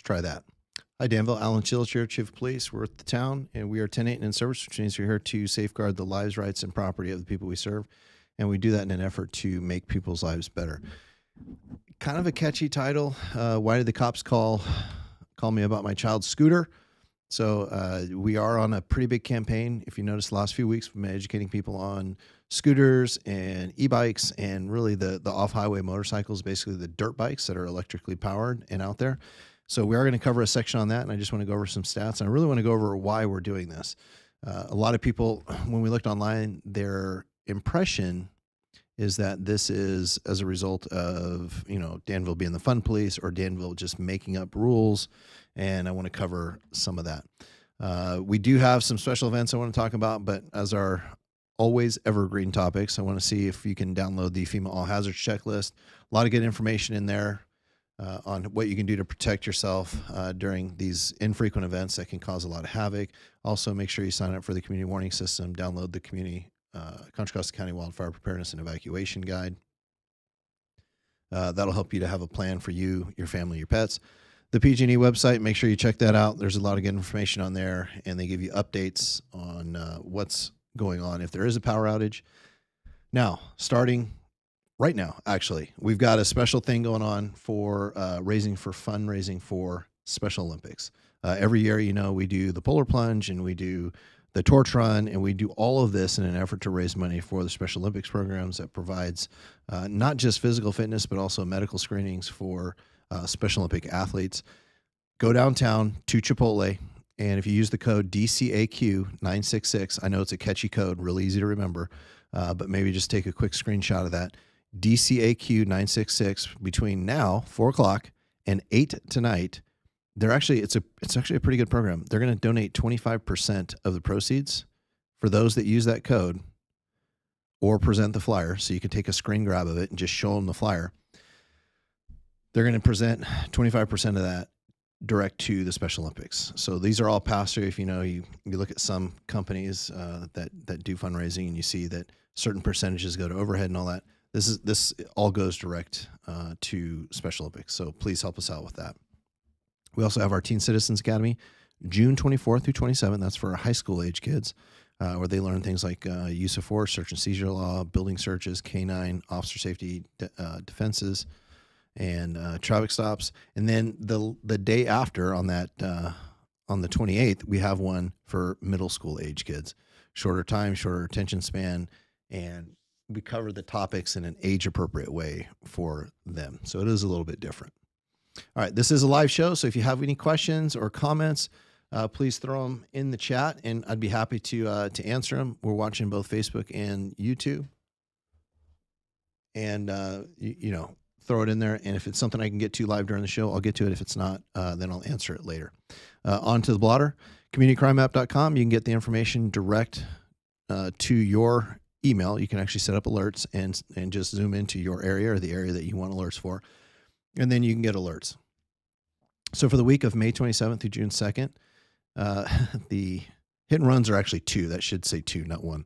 try that. Hi, Danville. Alan Chills here, Chief of Police. We're at the town, and we are 10-8 and in service, which means we're here to safeguard the lives, rights, and property of the people we serve, and we do that in an effort to make people's lives better. Kind of a catchy title. Why did the cops call me about my child's scooter? So we are on a pretty big campaign. If you notice, the last few weeks, we've been educating people on scooters and e-bikes and really the off-highway motorcycles, basically the dirt bikes that are electrically powered and out there. So we are going to cover a section on that, and I just want to go over some stats. And I really want to go over why we're doing this. A lot of people, when we looked online, their impression is that this is as a result of, Danville being the fun police or Danville just making up rules, and I want to cover some of that. We do have some special events I want to talk about, but as our always evergreen topics, I want to see if you can download the FEMA All Hazards Checklist. A lot of good information in there on what you can do to protect yourself during these infrequent events that can cause a lot of havoc. Also, make sure you sign up for the Community Warning System, download the Community Contra Costa County Wildfire Preparedness and Evacuation Guide. That'll help you to have a plan for you, your family, your pets. The PG&E website, make sure you check that out. There's a lot of good information on there, and they give you updates on what's going on if there is a power outage. Now, starting right now, actually, we've got a special thing going on for fundraising for Special Olympics. Every year, we do the polar plunge and we do the torch run, and we do all of this in an effort to raise money for the Special Olympics programs that provides not just physical fitness, but also medical screenings for Special Olympic athletes. Go downtown to Chipotle, and if you use the code DCAQ966, I know it's a catchy code, really easy to remember, but maybe just take a quick screenshot of that. DCAQ966 between now, 4 o'clock, and 8 tonight. It's actually a pretty good program. They're going to donate 25% of the proceeds for those that use that code or present the flyer. So you can take a screen grab of it and just show them the flyer. They're going to present 25% of that direct to the Special Olympics. So these are all passed through. If you look at some companies that do fundraising, and you see that certain percentages go to overhead and all that. This all goes direct to Special Olympics. So please help us out with that. We also have our Teen Citizens Academy, June 24th through 27th. That's for our high school age kids, where they learn things like use of force, search and seizure law, building searches, K-9, officer safety defenses, and traffic stops. And then the day after, on the 28th, we have one for middle school age kids. Shorter time, shorter attention span, and we cover the topics in an age-appropriate way for them. So it is a little bit different. All right, this is a live show, so if you have any questions or comments, please throw them in the chat, and I'd be happy to answer them. We're watching both Facebook and YouTube, and throw it in there. And if it's something I can get to live during the show, I'll get to it. If it's not, then I'll answer it later. On to the blotter, communitycrimemap.com. You can get the information direct to your email. You can actually set up alerts and just zoom into your area or the area that you want alerts for. And then you can get alerts. So for the week of May 27th through June 2nd, the hit and runs are actually 2. That should say 2, not 1.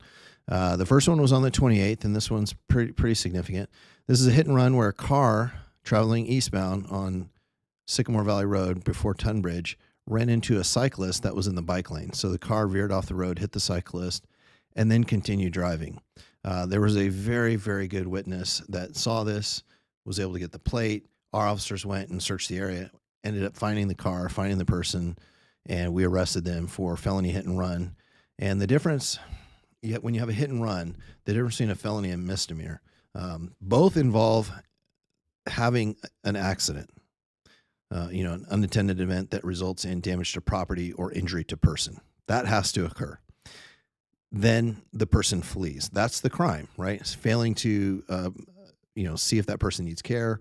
The first one was on the 28th, and this one's pretty significant. This is a hit and run where a car traveling eastbound on Sycamore Valley Road before Tunbridge ran into a cyclist that was in the bike lane. So the car veered off the road, hit the cyclist, and then continued driving. There was a very, very good witness that saw this, was able to get the plate. Our officers went and searched the area, ended up finding the car, finding the person, and we arrested them for felony hit and run. And the difference, when you have a hit and run, the difference between a felony and misdemeanor, both involve having an accident, an unattended event that results in damage to property or injury to person. That has to occur. Then the person flees. That's the crime, right? It's failing to, see if that person needs care,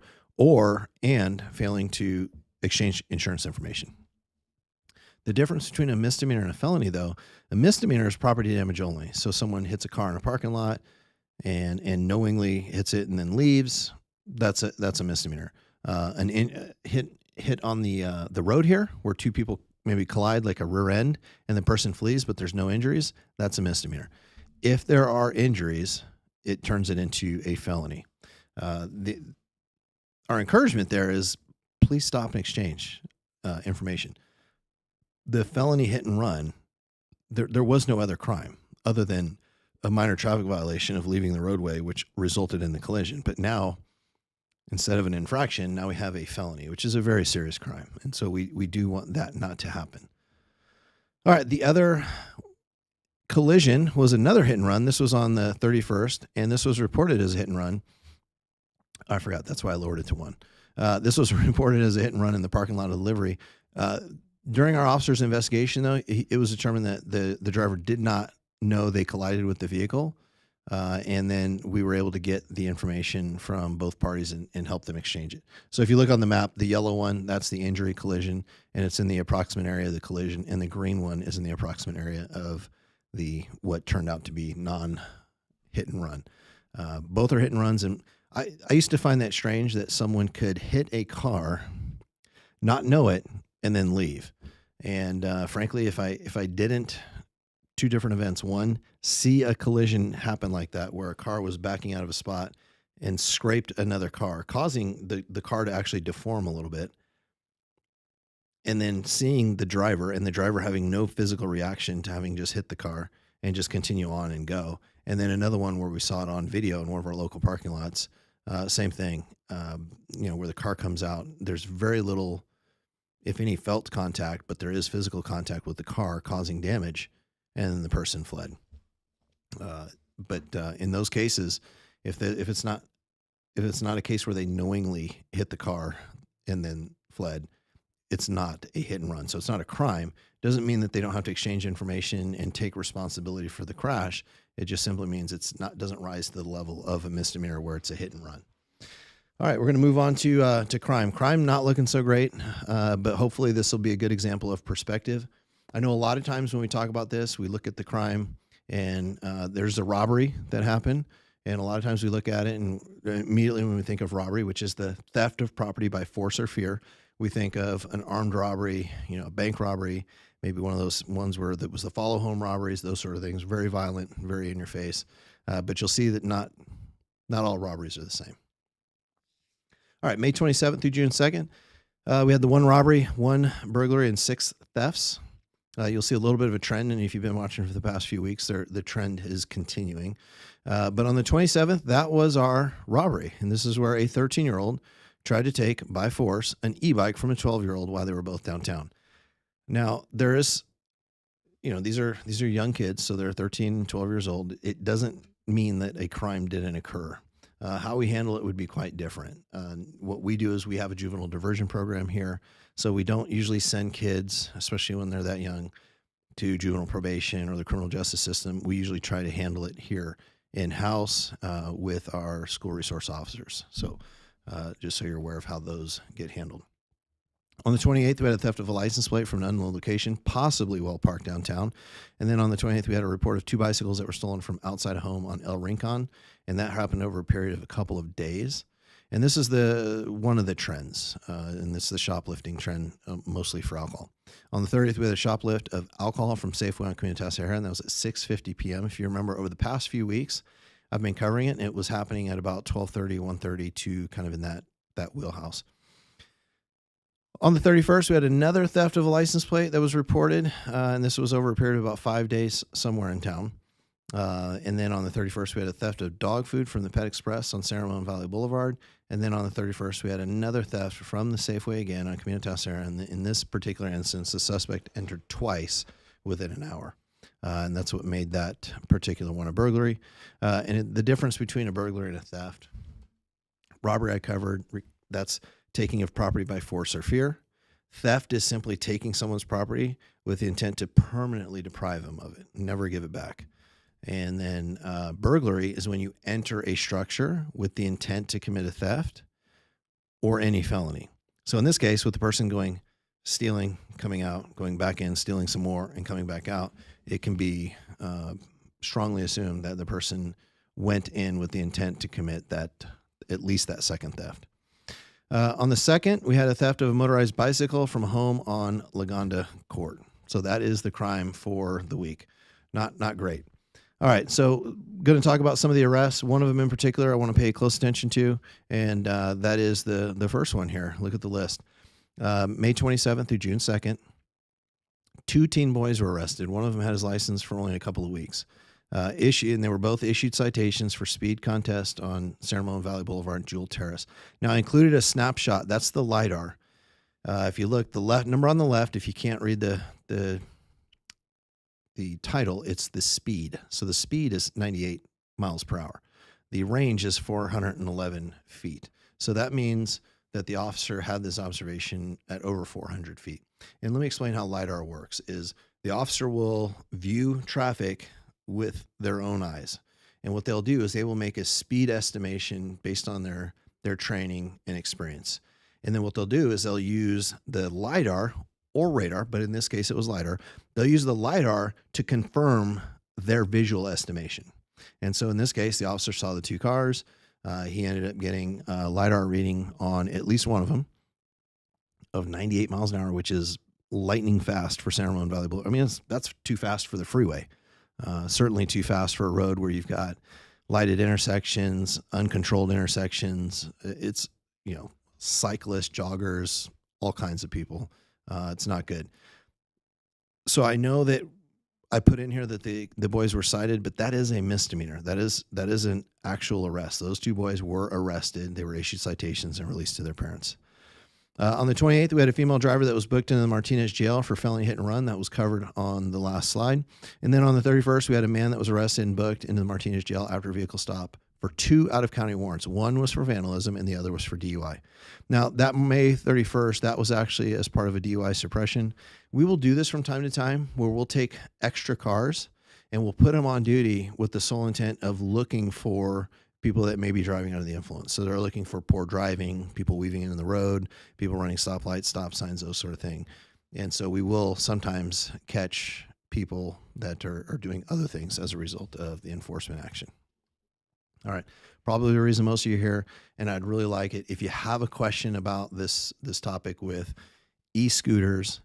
and failing to exchange insurance information. The difference between a misdemeanor and a felony, though, a misdemeanor is property damage only. So someone hits a car in a parking lot and knowingly hits it and then leaves. That's a misdemeanor. Hit on the road here, where two people maybe collide, like a rear end, and the person flees, but there's no injuries. That's a misdemeanor. If there are injuries, it turns it into a felony. Our encouragement there is please stop and exchange. information. The felony hit and run, there was no other crime other than a minor traffic violation of leaving the roadway, which resulted in the collision. But now, instead of an infraction, now we have a felony, which is a very serious crime. And so we do want that not to happen. All right, the other collision was another hit and run. This was on the 31st, and this was reported as a hit and run. I forgot. That's why I lowered it to 1. This was reported as a hit and run in the parking lot of the livery. During our officer's investigation, though, it was determined that the driver did not know they collided with the vehicle. And then we were able to get the information from both parties and help them exchange it. So if you look on the map, the yellow one, that's the injury collision, and it's in the approximate area of the collision. And the green one is in the approximate area of what turned out to be non-hit and run. Both are hit and runs. And I used to find that strange that someone could hit a car, not know it, and then leave. And frankly, if I didn't, two different events. One, see a collision happen like that where a car was backing out of a spot and scraped another car, causing the car to actually deform a little bit. And then seeing the driver and the driver having no physical reaction to having just hit the car and just continue on and go. And then another one where we saw it on video in one of our local parking lots. Same thing, where the car comes out, there's very little, if any, felt contact, but there is physical contact with the car causing damage, and then the person fled. But in those cases, if it's not a case where they knowingly hit the car and then fled, it's not a hit and run. So it's not a crime. Doesn't mean that they don't have to exchange information and take responsibility for the crash. It just simply means doesn't rise to the level of a misdemeanor where it's a hit and run. All right, we're going to move on to crime. Crime not looking so great, but hopefully this will be a good example of perspective. I know a lot of times when we talk about this, we look at the crime and there's a robbery that happened. And a lot of times we look at it and immediately when we think of robbery, which is the theft of property by force or fear, we think of an armed robbery, a bank robbery, maybe one of those ones where that was the follow home robberies, those sort of things, very violent, very in your face. But you'll see that not all robberies are the same. All right, May 27th through June 2nd, we had the 1 robbery, 1 burglary, and 6 thefts. You'll see a little bit of a trend, and if you've been watching for the past few weeks, the trend is continuing. But on the 27th, that was our robbery, and this is where a 13-year-old tried to take, by force, an e-bike from a 12-year-old while they were both downtown. Now, there is, these are young kids, so they're 13 and 12 years old. It doesn't mean that a crime didn't occur. How we handle it would be quite different. What we do is we have a juvenile diversion program here, so we don't usually send kids, especially when they're that young, to juvenile probation or the criminal justice system. We usually try to handle it here in-house with our school resource officers. So just so you're aware of how those get handled. On the 28th, we had a theft of a license plate from an unknown location, possibly well parked downtown. And then on the 28th, we had a report of 2 bicycles that were stolen from outside a home on El Rincon, and that happened over a period of a couple of days. And this is one of the trends, and this is the shoplifting trend, mostly for alcohol. On the 30th, we had a shoplift of alcohol from Safeway on Comunitas Area, and that was at 6:50 p.m. If you remember, over the past few weeks, I've been covering it, and it was happening at about 12:30, 1:30 to kind of in that wheelhouse. On the 31st, we had another theft of a license plate that was reported, and this was over a period of about 5 days somewhere in town. And then on the 31st, we had a theft of dog food from the Pet Express on San Ramon Valley Boulevard. And then on the 31st, we had another theft from the Safeway again on Comunitas Area. And in this particular instance, the suspect entered twice within an hour. And that's what made that particular one a burglary. The difference between a burglary and a theft, robbery I covered, that's taking of property by force or fear. Theft is simply taking someone's property with the intent to permanently deprive them of it, never give it back. And then burglary is when you enter a structure with the intent to commit a theft or any felony. So in this case, with the person stealing, coming out, going back in, stealing some more, and coming back out, it can be strongly assumed that the person went in with the intent to commit at least that second theft. On the 2nd, we had a theft of a motorized bicycle from a home on Lagonda Court. So that is the crime for the week. Not great. All right, so going to talk about some of the arrests. One of them in particular I want to pay close attention to, and that is the first one here. Look at the list. May 27th through June 2nd, 2 teen boys were arrested. One of them had his license for only a couple of weeks. And they were both issued citations for speed contest on Ceremony Valley Boulevard and Jewel Terrace. Now, I included a snapshot. That's the LiDAR. If you look, the left number on the left, if you can't read the title, it's the speed. So the speed is 98 miles per hour. The range is 411 feet. So that means that the officer had this observation at over 400 feet. And let me explain how LiDAR works. Is the officer will view traffic with their own eyes. And what they'll do is they will make a speed estimation based on their training and experience. And then what they'll do is they'll use the LiDAR or radar, but in this case it was LiDAR. They'll use the LiDAR to confirm their visual estimation. And so in this case, the officer saw the 2 cars. He ended up getting a LiDAR reading on at least one of them of 98 miles an hour, which is lightning fast for San Ramon Valley Boulevard. I mean, that's too fast for the freeway. Certainly too fast for a road where you've got lighted intersections, uncontrolled intersections. It's, cyclists, joggers, all kinds of people. It's not good. So I know that I put in here that the boys were cited, but that is a misdemeanor. That is an actual arrest. Those 2 boys were arrested. They were issued citations and released to their parents. On the 28th, we had a female driver that was booked into the Martinez jail for felony hit and run. That was covered on the last slide. And then on the 31st, we had a man that was arrested and booked into the Martinez jail after a vehicle stop for 2 out-of-county warrants. One was for vandalism and the other was for DUI. Now, that May 31st, that was actually as part of a DUI suppression. We will do this from time to time where we'll take extra cars and we'll put them on duty with the sole intent of looking for people that may be driving under the influence. So they're looking for poor driving, people weaving into the road, people running stoplights, stop signs, those sort of thing. And so we will sometimes catch people that are doing other things as a result of the enforcement action. All right. Probably the reason most of you are here, and I'd really like it if you have a question about this topic with e-scooters,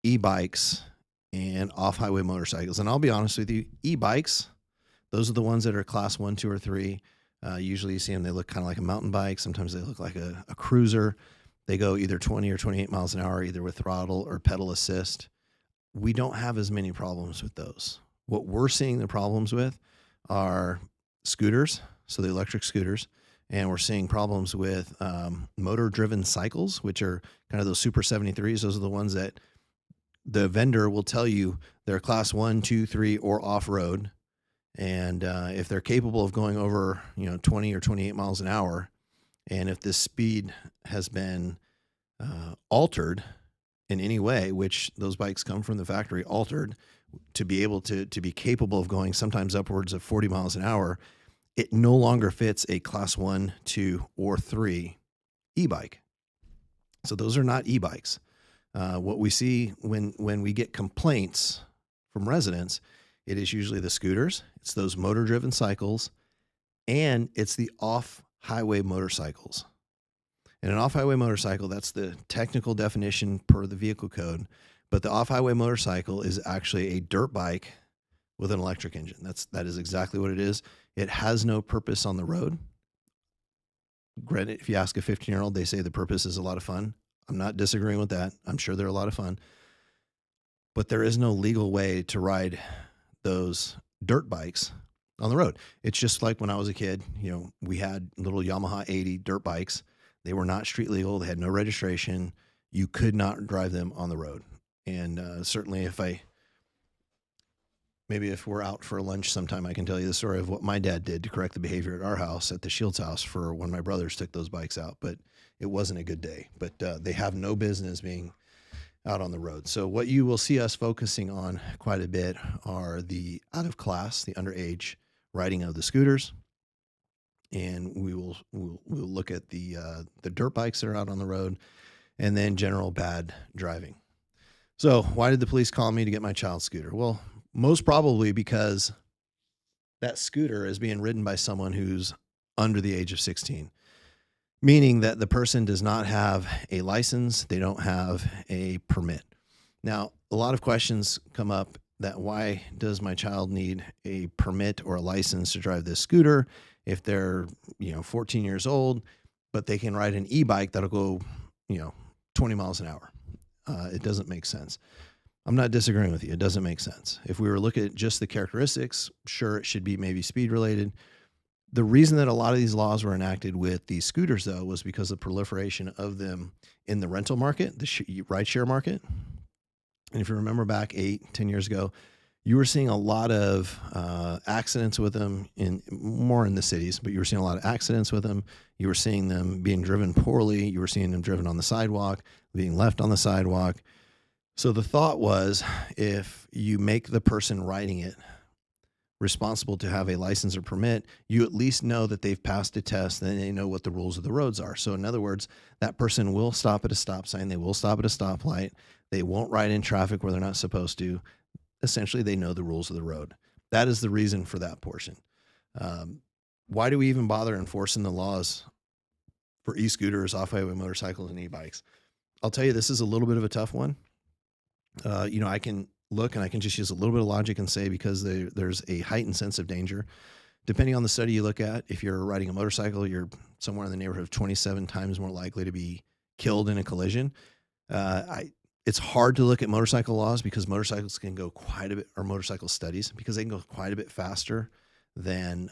e-bikes, and off-highway motorcycles. And I'll be honest with you, e-bikes, those are the ones that are class 1, 2, or 3. Usually you see them, they look kind of like a mountain bike. Sometimes they look like a cruiser. They go either 20 or 28 miles an hour, either with throttle or pedal assist. We don't have as many problems with those. What we're seeing the problems with are scooters, so the electric scooters, and we're seeing problems with motor-driven cycles, which are kind of those Super 73s. Those are the ones that the vendor will tell you they're class 1, 2, 3, or off-road. And if they're capable of going over, 20 or 28 miles an hour, and if this speed has been altered in any way, which those bikes come from the factory altered to be able to be capable of going sometimes upwards of 40 miles an hour, it no longer fits a class 1, 2, or 3 e-bike. So those are not e-bikes. What we see when we get complaints from residents, it is usually the scooters, it's those motor-driven cycles, and it's the off-highway motorcycles. And an off-highway motorcycle, that's the technical definition per the vehicle code, but the off-highway motorcycle is actually a dirt bike with an electric engine. That is exactly what it is. It has no purpose on the road. Granted, if you ask a 15-year-old, they say the purpose is a lot of fun. I'm not disagreeing with that. I'm sure they're a lot of fun. But there is no legal way to ride those dirt bikes on the road. It's just like when I was a kid, we had little Yamaha 80 dirt bikes. They were not street legal. They had no registration. You could not drive them on the road. And certainly if we're out for lunch sometime, I can tell you the story of what my dad did to correct the behavior at our house, at the Shields house, for when my brothers took those bikes out. But it wasn't a good day. But they have no business being out on the road. So what you will see us focusing on quite a bit are the out of class, the underage riding of the scooters. And we'll look at the dirt bikes that are out on the road, and then general bad driving. So why did the police call me to get my child's scooter? Well, most probably because that scooter is being ridden by someone who's under the age of 16, meaning that the person does not have a license. They don't have a permit. Now, a lot of questions come up that why does my child need a permit or a license to drive this scooter if they're, 14 years old, but they can ride an e-bike that'll go, 20 miles an hour. It doesn't make sense. I'm not disagreeing with you. It doesn't make sense. If we were looking at just the characteristics, sure, it should be maybe speed related. The reason that a lot of these laws were enacted with these scooters, though, was because of the proliferation of them in the rental market, the rideshare market. And if you remember back 8-10 years ago, you were seeing a lot of accidents with them more in the cities, but you were seeing a lot of accidents with them. You were seeing them being driven poorly. You were seeing them driven on the sidewalk, being left on the sidewalk. So the thought was, if you make the person riding it responsible to have a license or permit, you at least know that they've passed a test and they know what the rules of the roads are. So in other words, that person will stop at a stop sign. They will stop at a stoplight. They won't ride in traffic where they're not supposed to. Essentially, they know the rules of the road. That is the reason for that portion. Why do we even bother enforcing the laws for e-scooters, off-highway motorcycles, and e-bikes? I'll tell you, this is a little bit of a tough one. I can look and I can just use a little bit of logic and say, because there's a heightened sense of danger. Depending on the study you look at, if you're riding a motorcycle, you're somewhere in the neighborhood of 27 times more likely to be killed in a collision. It's hard to look at motorcycle laws because motorcycles can go quite a bit, or motorcycle studies, because they can go quite a bit faster than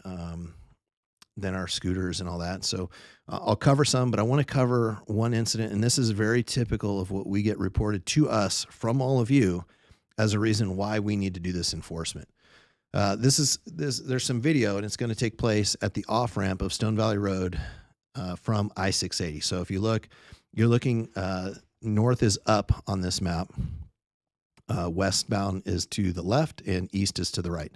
our scooters and all that. So I'll cover some, but I want to cover one incident, and this is very typical of what we get reported to us from all of you as a reason why we need to do this enforcement. There's some video, and it's going to take place at the off-ramp of Stone Valley Road from I-680. So if you look, you're looking, north is up on this map. Westbound is to the left and east is to the right.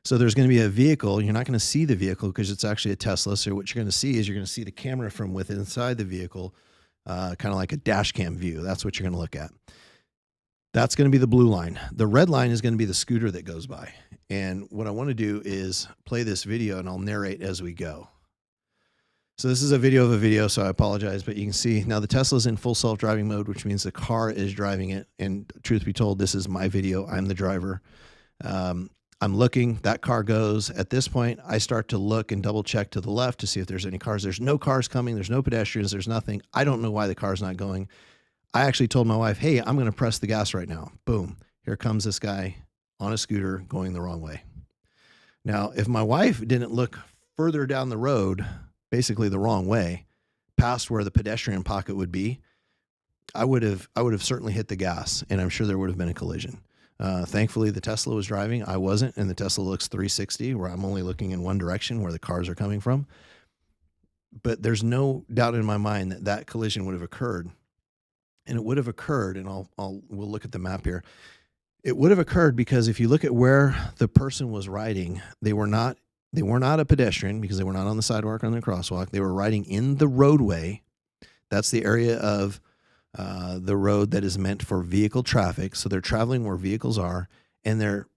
So there's going to be a vehicle. You're not going to see the vehicle because it's actually a Tesla. So what you're going to see is you're going to see the camera from within inside the vehicle, kind of like a dash cam view. That's what you're going to look at. That's going to be the blue line. The red line is going to be the scooter that goes by. And what I want to do is play this video, and I'll narrate as we go. So this is a video of a video, so I apologize, but you can see now the Tesla's in full self-driving mode, which means the car is driving it. And truth be told, this is my video. I'm the driver. I'm looking, that car goes. At this point, I start to look and double check to the left to see if there's any cars. There's no cars coming. There's no pedestrians. There's nothing. I don't know why the car's not going. I actually told my wife, hey, I'm going to press the gas right now. Boom. Here comes this guy on a scooter going the wrong way. Now, if my wife didn't look further down the road, basically the wrong way, past where the pedestrian pocket would be, I would have certainly hit the gas, and I'm sure there would have been a collision. Thankfully, the Tesla was driving. I wasn't, and the Tesla looks 360, where I'm only looking in one direction, where the cars are coming from. But there's no doubt in my mind that that collision would have occurred, and it would have occurred. And we'll look at the map here. It would have occurred because if you look at where the person was riding, they were not a pedestrian because they were not on the sidewalk or on the crosswalk. They were riding in the roadway. That's the area of the road that is meant for vehicle traffic. So they're traveling where vehicles are, and they're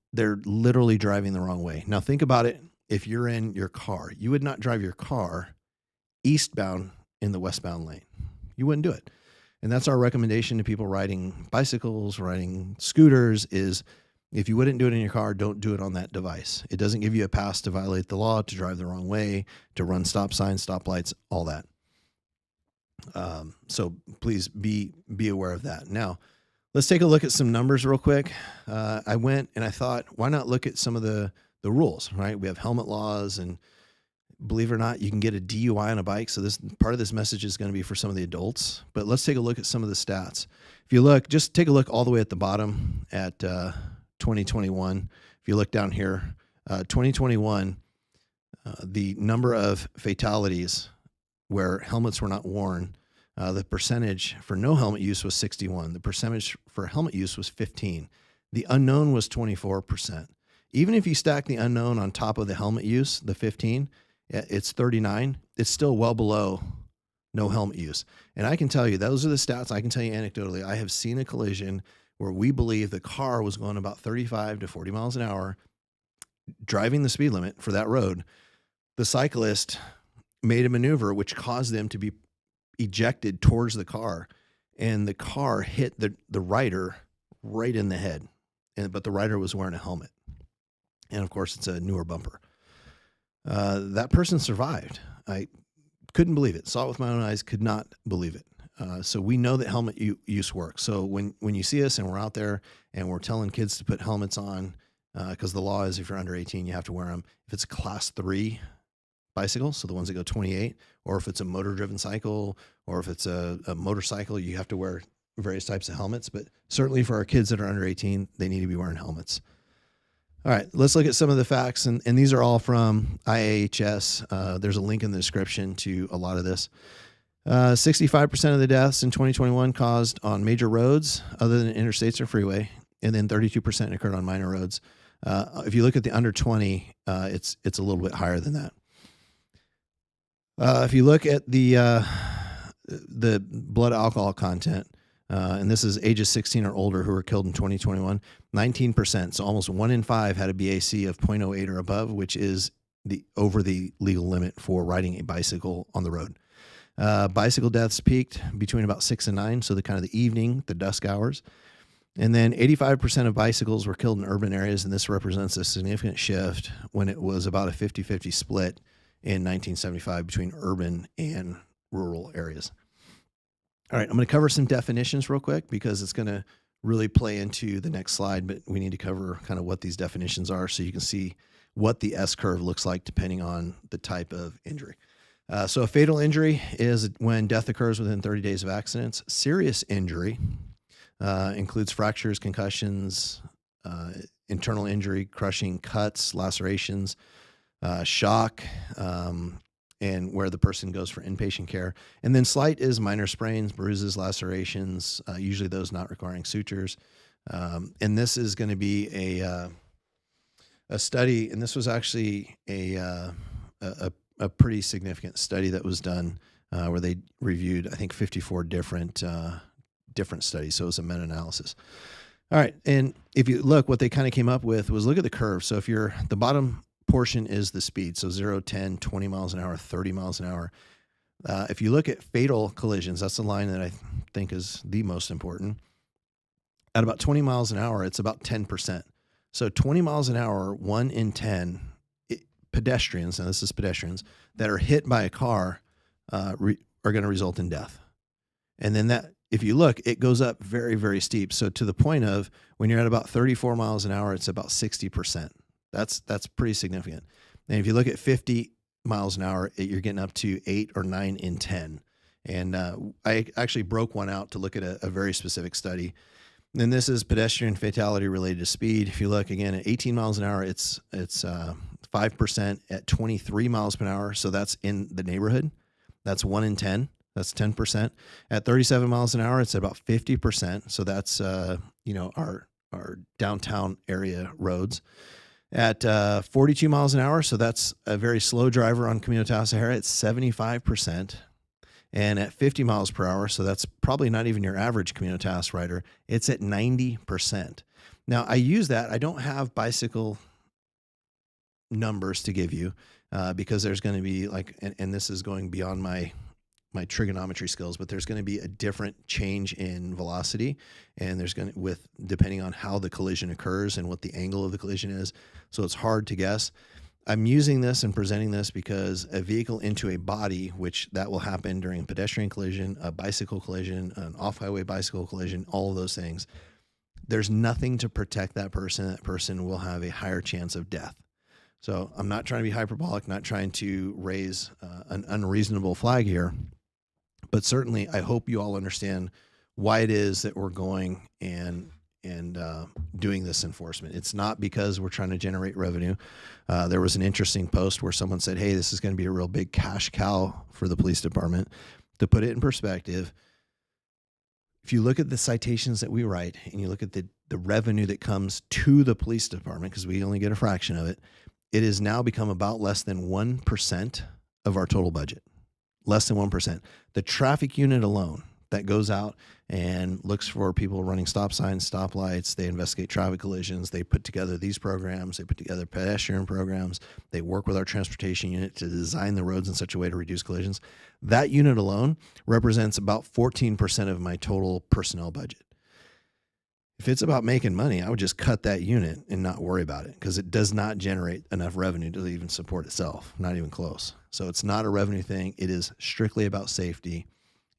literally driving the wrong way. Now think about it. If you're in your car, you would not drive your car eastbound in the westbound lane. You wouldn't do it. And that's our recommendation to people riding bicycles, riding scooters, is if you wouldn't do it in your car, don't do it on that device. It doesn't give you a pass to violate the law, to drive the wrong way, to run stop signs, stoplights, all that. So please be aware of that. Now, let's take a look at some numbers real quick. I went and I thought, why not look at some of the rules, right? We have helmet laws, and believe it or not, you can get a DUI on a bike. So this part of this message is going to be for some of the adults, but let's take a look at some of the stats. If you look, just take a look all the way at the bottom at 2021. If you look down here, 2021, the number of fatalities where helmets were not worn, the percentage for no helmet use was 61. The percentage for helmet use was 15. The unknown was 24%. Even if you stack the unknown on top of the helmet use, the 15, it's 39. It's still well below no helmet use. And I can tell you, those are the stats. I can tell you anecdotally, I have seen a collision where we believe the car was going about 35 to 40 miles an hour, driving the speed limit for that road. The cyclist made a maneuver which caused them to be ejected towards the car, and the car hit the rider right in the head. But the rider was wearing a helmet. And of course, it's a newer bumper. That person survived. I couldn't believe it. Saw it with my own eyes, could not believe it. So we know that helmet use works. So when you see us and we're out there and we're telling kids to put helmets on, because the law is if you're under 18, you have to wear them. If it's a class 3 bicycle, so the ones that go 28, or if it's a motor-driven cycle, or if it's a motorcycle, you have to wear various types of helmets. But certainly for our kids that are under 18, they need to be wearing helmets. All right, let's look at some of the facts, and these are all from IAHS. There's a link in the description to a lot of this. 65% of the deaths in 2021 caused on major roads other than interstates or freeway, and then 32% occurred on minor roads. If you look at the under 20, it's a little bit higher than that. If you look at the blood alcohol content, and this is ages 16 or older who were killed in 2021, 19%, so almost 1 in 5 had a BAC of 0.08 or above, which is over the legal limit for riding a bicycle on the road. Bicycle deaths peaked between about 6 and 9, so the evening, the dusk hours. And then 85% of bicycles were killed in urban areas, and this represents a significant shift when it was about a 50-50 split in 1975 between urban and rural areas. All right, I'm going to cover some definitions real quick because it's going to really play into the next slide, but we need to cover kind of what these definitions are so you can see what the S-curve looks like depending on the type of injury. So a fatal injury is when death occurs within 30 days of accidents. Serious injury includes fractures, concussions, internal injury, crushing, cuts, lacerations, shock, and where the person goes for inpatient care. And then slight is minor sprains, bruises, lacerations, usually those not requiring sutures. And this is going to be a study, and this was actually a pretty significant study that was done where they reviewed, I think, 54 different studies. So it was a meta-analysis. All right. And if you look, what they kind of came up with was look at the curve. So if the bottom portion is the speed. So 0, 10, 20 miles an hour, 30 miles an hour. If you look at fatal collisions, that's the line that I think is the most important. At about 20 miles an hour, it's about 10%. So 20 miles an hour, 1 in 10 pedestrians, and this is pedestrians, that are hit by a car are going to result in death. And then that, if you look, it goes up very, very steep. So to the point of when you're at about 34 miles an hour, it's about 60%. That's pretty significant. And if you look at 50 miles an hour, you're getting up to 8 or 9 in 10. And I actually broke one out to look at a very specific study. And this is pedestrian fatality related to speed. If you look again at 18 miles an hour, it's 5%. At 23 miles per hour, so that's in the neighborhood. That's 1 in 10. That's 10%. At 37 miles an hour, it's about 50%. So that's our downtown area roads. At 42 miles an hour, so that's a very slow driver on Camino Sahara, it's 75%. And at 50 miles per hour, so that's probably not even your average Camino rider, it's at 90%. Now, I use that. I don't have bicycle numbers to give you because there's going to be and this is going beyond my trigonometry skills, but there's going to be a different change in velocity, and there's going to, depending on how the collision occurs and what the angle of the collision is. So it's hard to guess. I'm using this and presenting this because a vehicle into a body, which that will happen during a pedestrian collision, a bicycle collision, an off-highway bicycle collision, all of those things, there's nothing to protect that person. That person will have a higher chance of death. So I'm not trying to be hyperbolic, not trying to raise an unreasonable flag here. But certainly, I hope you all understand why it is that we're going and doing this enforcement. It's not because we're trying to generate revenue. There was an interesting post where someone said, hey, this is going to be a real big cash cow for the police department. To put it in perspective, if you look at the citations that we write and you look at the revenue that comes to the police department, because we only get a fraction of it, it has now become about less than 1% of our total budget. Less than 1%. The traffic unit alone that goes out and looks for people running stop signs, stoplights, they investigate traffic collisions, they put together these programs, they put together pedestrian programs, they work with our transportation unit to design the roads in such a way to reduce collisions. That unit alone represents about 14% of my total personnel budget. If it's about making money, I would just cut that unit and not worry about it because it does not generate enough revenue to even support itself, not even close. So it's not a revenue thing. It is strictly about safety.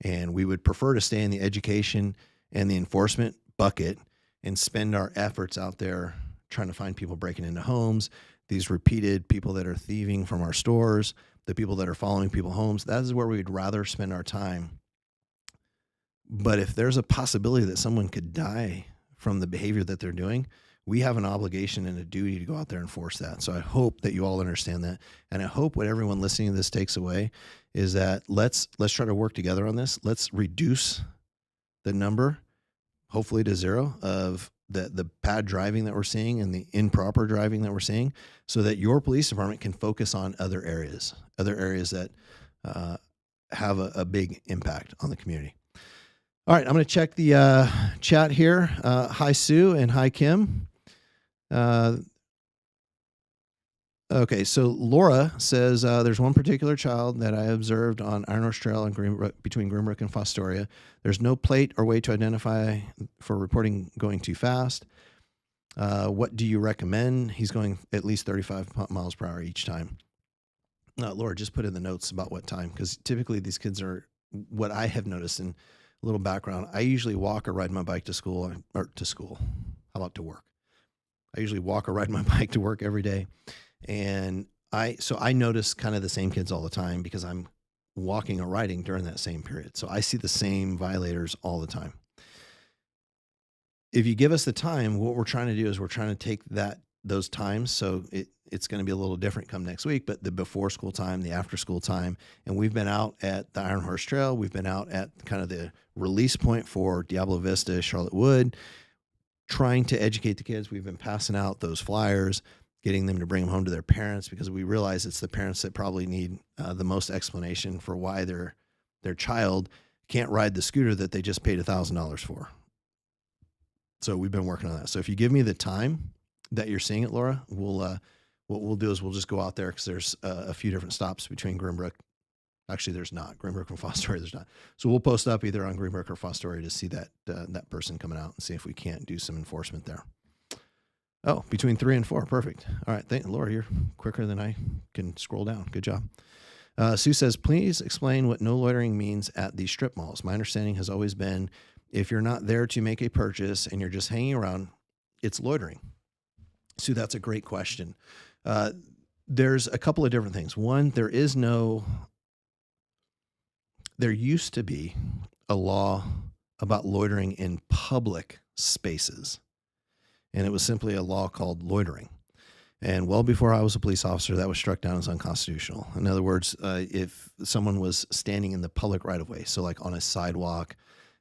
And we would prefer to stay in the education and the enforcement bucket and spend our efforts out there trying to find people breaking into homes, these repeated people that are thieving from our stores, the people that are following people homes. That is where we'd rather spend our time. But if there's a possibility that someone could die from the behavior that they're doing, we have an obligation and a duty to go out there and enforce that. So I hope that you all understand that. And I hope what everyone listening to this takes away is that let's try to work together on this. Let's reduce the number, hopefully to zero, of the bad driving that we're seeing and the improper driving that we're seeing, so that your police department can focus on other areas that have a big impact on the community. All right, I'm going to check the chat here. Hi, Sue, and hi, Kim. Okay, so Laura says, there's one particular child that I observed on Iron Horse Trail and between Greenbrook and Fostoria. There's no plate or way to identify for reporting going too fast. What do you recommend? He's going at least 35 miles per hour each time. Laura, just put in the notes about what time, because typically these kids are, what I have noticed, in a little background, I usually walk or ride my bike to school, or to school. How about to work? I usually walk or ride my bike to work every day. And so I notice kind of the same kids all the time because I'm walking or riding during that same period. So I see the same violators all the time. If you give us the time, what we're trying to do is we're trying to take those times. So it's going to be a little different come next week, but the before school time, the after school time. And we've been out at the Iron Horse Trail. We've been out at kind of the release point for Diablo Vista, Charlotte Wood, trying to educate the kids. We've been passing out those flyers, getting them to bring them home to their parents, because we realize it's the parents that probably need the most explanation for why their child can't ride the scooter that they just paid $1,000 for. So we've been working on that. So if you give me the time that you're seeing it, Laura, what we'll do is we'll just go out there, because there's a few different stops between Greenbrook. Actually, there's not. Greenbrook and Fostoria, there's not. So we'll post up either on Greenbrook or Fostoria to see that person coming out and see if we can't do some enforcement there. Oh, between 3 and 4. Perfect. All right. Laura, you're quicker than I can scroll down. Good job. Sue says, please explain what no loitering means at the strip malls. My understanding has always been if you're not there to make a purchase and you're just hanging around, it's loitering. Sue, that's a great question. There's a couple of different things. One, there used to be a law about loitering in public spaces. And it was simply a law called loitering. And well before I was a police officer, that was struck down as unconstitutional. In other words, if someone was standing in the public right-of-way, so like on a sidewalk,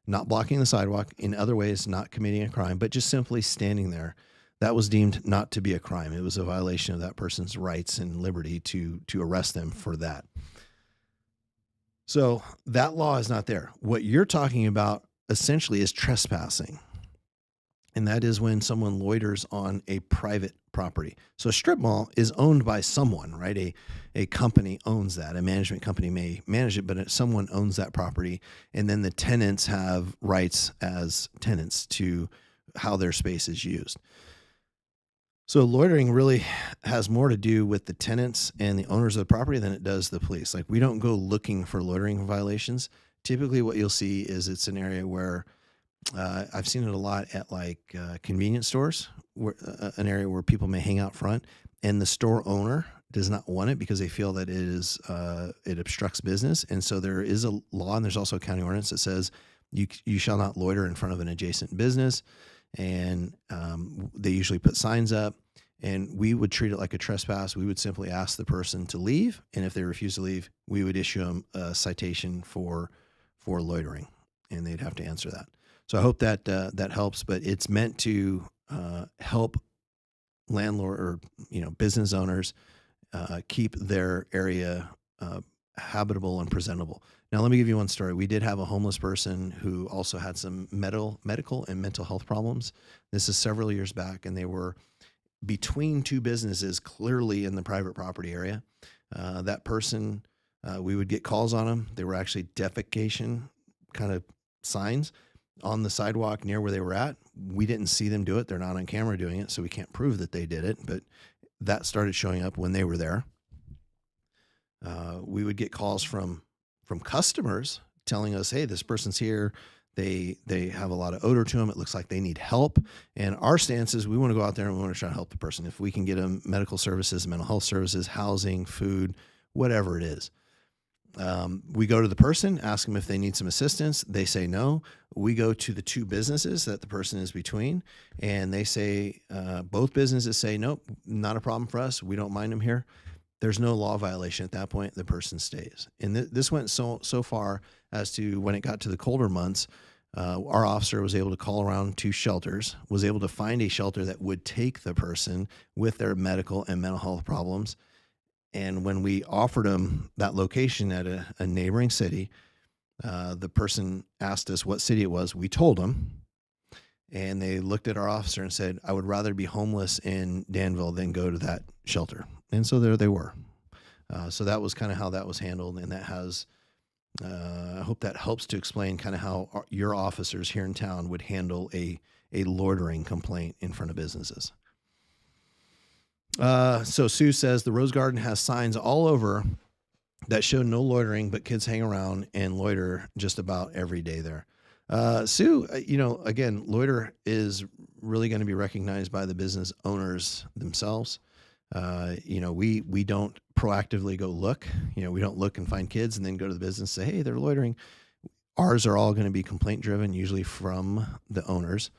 not blocking the sidewalk, in other ways not committing a crime, but just simply standing there, that was deemed not to be a crime. It was a violation of that person's rights and liberty to arrest them for that. So that law is not there. What you're talking about essentially is trespassing. And that is when someone loiters on a private property. So a strip mall is owned by someone, right? A company owns that. A management company may manage it, but someone owns that property. And then the tenants have rights as tenants to how their space is used. So loitering really has more to do with the tenants and the owners of the property than it does the police. Like, we don't go looking for loitering violations. Typically what you'll see is it's an area where I've seen it a lot at convenience stores, where an area where people may hang out front, and the store owner does not want it because they feel that it obstructs business. And so there is a law, and there's also a county ordinance that says you shall not loiter in front of an adjacent business. And they usually put signs up, and we would treat it like a trespass. We would simply ask the person to leave, and if they refuse to leave, we would issue them a citation for loitering, and they'd have to answer that. So I hope that that helps, but it's meant to help landlord or business owners keep their area habitable and presentable. Now, let me give you one story. We did have a homeless person who also had some medical and mental health problems. This is several years back, and they were between two businesses, clearly in the private property area. That person, we would get calls on them. They were actually defecation kind of signs on the sidewalk near where they were at. We didn't see them do it. They're not on camera doing it, so we can't prove that they did it, but that started showing up when they were there. We would get calls from customers telling us, hey, this person's here. They have a lot of odor to them. It looks like they need help. And our stance is we want to go out there and we want to try to help the person. If we can get them medical services, mental health services, housing, food, whatever it is. We go to the person, ask them if they need some assistance. They say no. We go to the two businesses that the person is between, and they say, both businesses say, nope, not a problem for us. We don't mind them here. There's no law violation at that point. The person stays. And this went so far as to when it got to the colder months, our officer was able to call around 2 shelters, was able to find a shelter that would take the person with their medical and mental health problems. And when we offered them that location at a neighboring city, the person asked us what city it was. We told them, and they looked at our officer and said, I would rather be homeless in Danville than go to that shelter. And so there they were. So that was kind of how that was handled. And that has, I hope that helps to explain kind of how your officers here in town would handle a loitering complaint in front of businesses. So Sue says the Rose Garden has signs all over that show no loitering, but kids hang around and loiter just about every day there. Sue, again, loiter is really going to be recognized by the business owners themselves. We don't proactively go look, we don't look and find kids and then go to the business and say, hey, they're loitering. Ours are all going to be complaint driven, usually from the owners.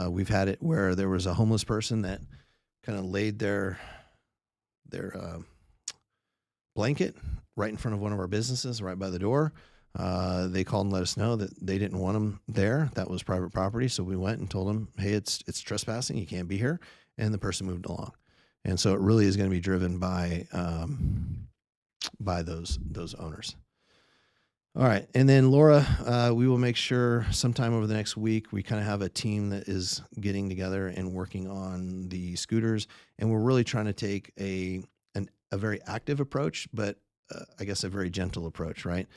We've had it where there was a homeless person that kind of laid their blanket right in front of one of our businesses, right by the door. They called and let us know that they didn't want them there. That was private property. So we went and told them, hey, it's trespassing. You can't be here. And the person moved along. And so it really is going to be driven by those owners. All right. And then Laura, we will make sure sometime over the next week, we kind of have a team that is getting together and working on the scooters. And we're really trying to take a very active approach, but I guess a very gentle approach, right?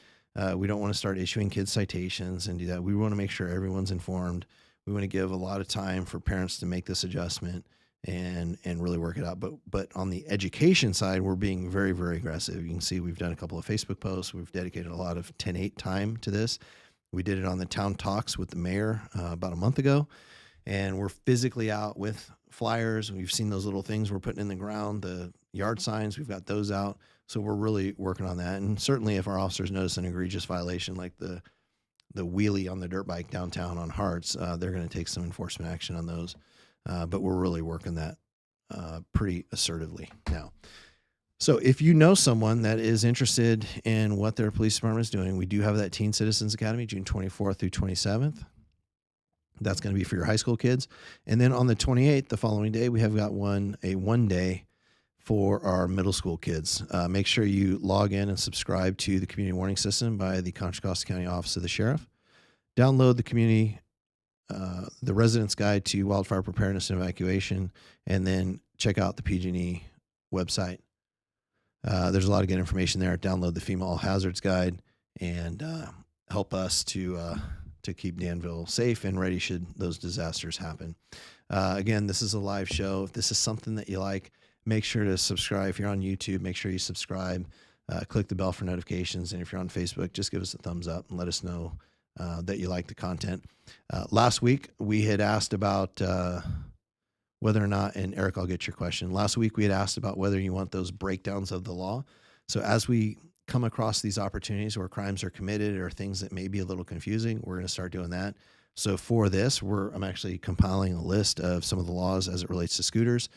We don't want to start issuing kids citations and do that. We want to make sure everyone's informed. We want to give a lot of time for parents to make this adjustment and really work it out. But on the education side, we're being very, very aggressive. You can see we've done a couple of Facebook posts. We've dedicated a lot of 10-8 time to this. We did it on the town talks with the mayor about a month ago, and we're physically out with flyers. We've seen those little things we're putting in the ground, the yard signs, we've got those out. So we're really working on that. And certainly if our officers notice an egregious violation like the wheelie on the dirt bike downtown on Harts, they're going to take some enforcement action on those. But we're really working that pretty assertively now. So if you know someone that is interested in what their police department is doing, we do have that Teen Citizens Academy, June 24th through 27th. That's going to be for your high school kids. And then on the 28th, the following day, we have got a one day for our middle school kids. Make sure you log in and subscribe to the community warning system by the Contra Costa County Office of the Sheriff. Download the Resident's Guide to Wildfire Preparedness and Evacuation, and then check out the PG&E website. There's a lot of good information there. Download the FEMA All Hazards Guide and help us to keep Danville safe and ready should those disasters happen. Again, this is a live show. If this is something that you like, make sure to subscribe. If you're on YouTube, make sure you subscribe. Click the bell for notifications. And if you're on Facebook, just give us a thumbs up and let us know that you like the content. Last week, we had asked about whether or not, and Eric, I'll get your question. Last week, we had asked about whether you want those breakdowns of the law. So as we come across these opportunities where crimes are committed or things that may be a little confusing, we're going to start doing that. So for this, I'm actually compiling a list of some of the laws as it relates to scooters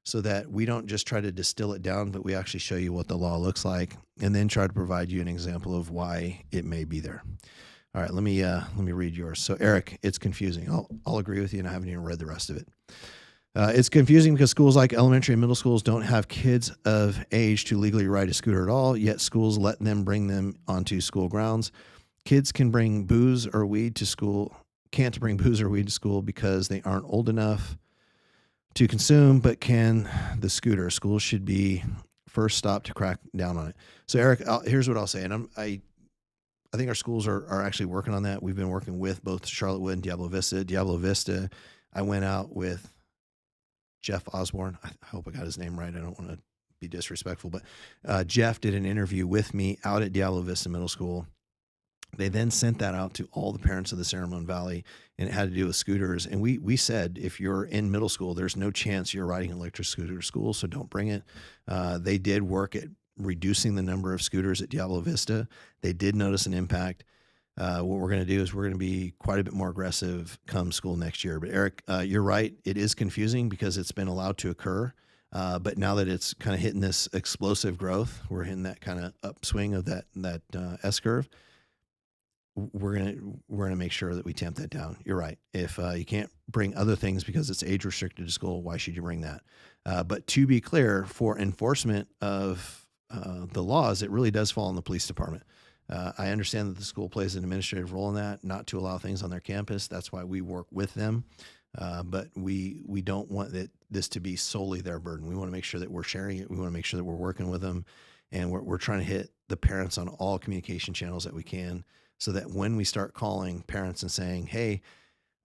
so that we don't just try to distill it down, but we actually show you what the law looks like and then try to provide you an example of why it may be there. All right, let me read yours. So Eric, it's confusing. I'll agree with you, and I haven't even read the rest of it. It's confusing because schools like elementary and middle schools don't have kids of age to legally ride a scooter at all, yet schools let them bring them onto school grounds. Kids can bring booze or weed to school, can't bring booze or weed to school because they aren't old enough to consume, but can the scooter. Schools should be first stop to crack down on it. So Eric, here's what I'll say, and I think our schools are actually working on that. We've been working with both Charlottewood and Diablo Vista. Diablo Vista, I went out with Jeff Osborne. I hope I got his name right. I don't want to be disrespectful, but Jeff did an interview with me out at Diablo Vista Middle School They then sent that out to all the parents of the San Ramon Valley, and it had to do with scooters. And we said, if you're in middle school, there's no chance you're riding an electric scooter to school, so don't bring it. They did work at reducing the number of scooters at Diablo Vista. They did notice an impact. What we're going to do is we're going to be quite a bit more aggressive come school next year. But Eric, you're right. It is confusing because it's been allowed to occur. But now that it's kind of hitting this explosive growth, we're hitting that kind of upswing of that S curve. We're gonna make sure that we tamp that down. You're right. If you can't bring other things because it's age restricted to school, why should you bring that? But to be clear, for enforcement of the laws, it really does fall on the police department. I understand that the school plays an administrative role in that, not to allow things on their campus. That's why we work with them. But we don't want this to be solely their burden. We want to make sure that we're sharing it. We want to make sure that we're working with them, and we're trying to hit the parents on all communication channels that we can, so that when we start calling parents and saying, hey,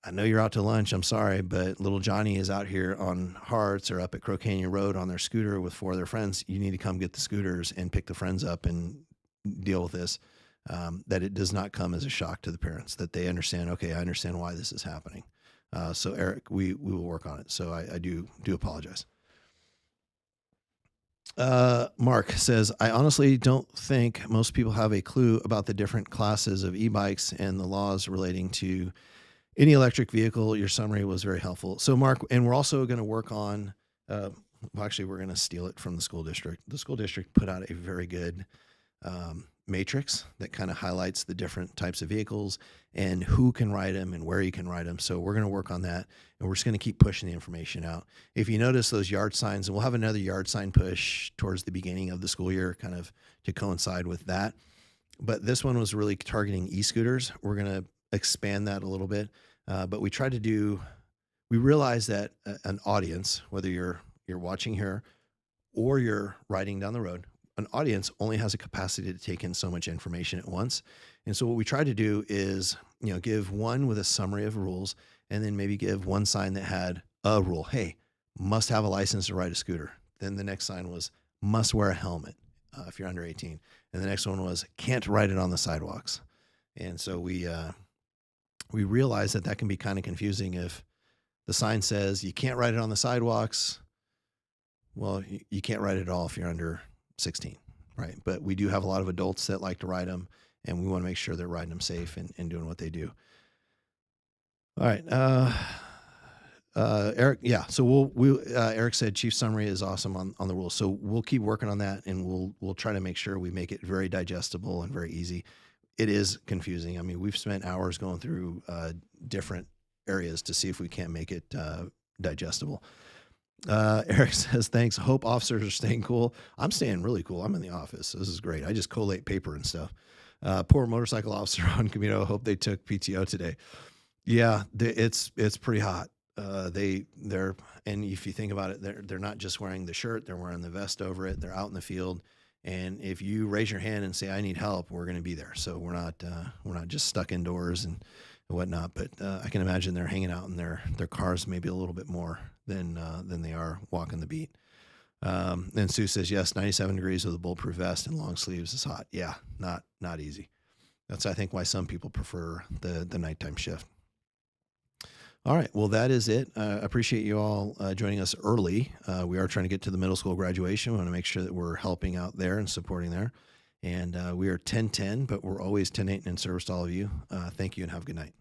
I know you're out to lunch, I'm sorry, but little Johnny is out here on Harts or up at Crow Canyon Road on their scooter with 4 of their friends. You need to come get the scooters and pick the friends up and deal with this. That it does not come as a shock to the parents, that they understand, okay, I understand why this is happening. So Eric, we will work on it. So I do apologize. Mark says, I honestly don't think most people have a clue about the different classes of e-bikes and the laws relating to any electric vehicle. Your summary was very helpful. So Mark, and we're also going to work on, actually we're going to steal it from the school district. The school district put out a very good, matrix that kind of highlights the different types of vehicles and who can ride them and where you can ride them. So we're going to work on that, and we're just going to keep pushing the information out. If you notice those yard signs, and we'll have another yard sign push towards the beginning of the school year, kind of to coincide with that. But this one was really targeting e-scooters. We're going to expand that a little bit. But we realized that an audience, whether you're watching here or you're riding down the road, an audience only has a capacity to take in so much information at once. And so what we try to do is, give one with a summary of rules, and then maybe give one sign that had a rule. Hey, must have a license to ride a scooter. Then the next sign was must wear a helmet if you're under 18. And the next one was can't ride it on the sidewalks. And so we realize that can be kind of confusing. If the sign says you can't ride it on the sidewalks, well, you can't ride it at all if you're under 16, right? But we do have a lot of adults that like to ride them, and we want to make sure they're riding them safe and doing what they do. All right. Eric, yeah. So Eric said chief summary is awesome on the rules. So we'll keep working on that, and we'll try to make sure we make it very digestible and very easy. It is confusing. I mean, we've spent hours going through different areas to see if we can't make it digestible. Eric says, thanks. Hope officers are staying cool. I'm staying really cool. I'm in the office. This is great. I just collate paper and stuff. Poor motorcycle officer on Camino. Hope they took PTO today. Yeah, it's pretty hot. They're and if you think about it, they're not just wearing the shirt, they're wearing the vest over it. They're out in the field. And if you raise your hand and say, I need help, we're going to be there. So we're not just stuck indoors and whatnot, but I can imagine they're hanging out in their cars maybe a little bit more than they are walking the beat. And Sue says, yes, 97 degrees with a bulletproof vest and long sleeves is hot. Yeah, not easy. That's, I think, why some people prefer the nighttime shift. All right. Well, that is it. Appreciate you all joining us early. We are trying to get to the middle school graduation. We want to make sure that we're helping out there and supporting there. And we are 10-10, but we're always 10-8 in service to all of you. Thank you and have a good night.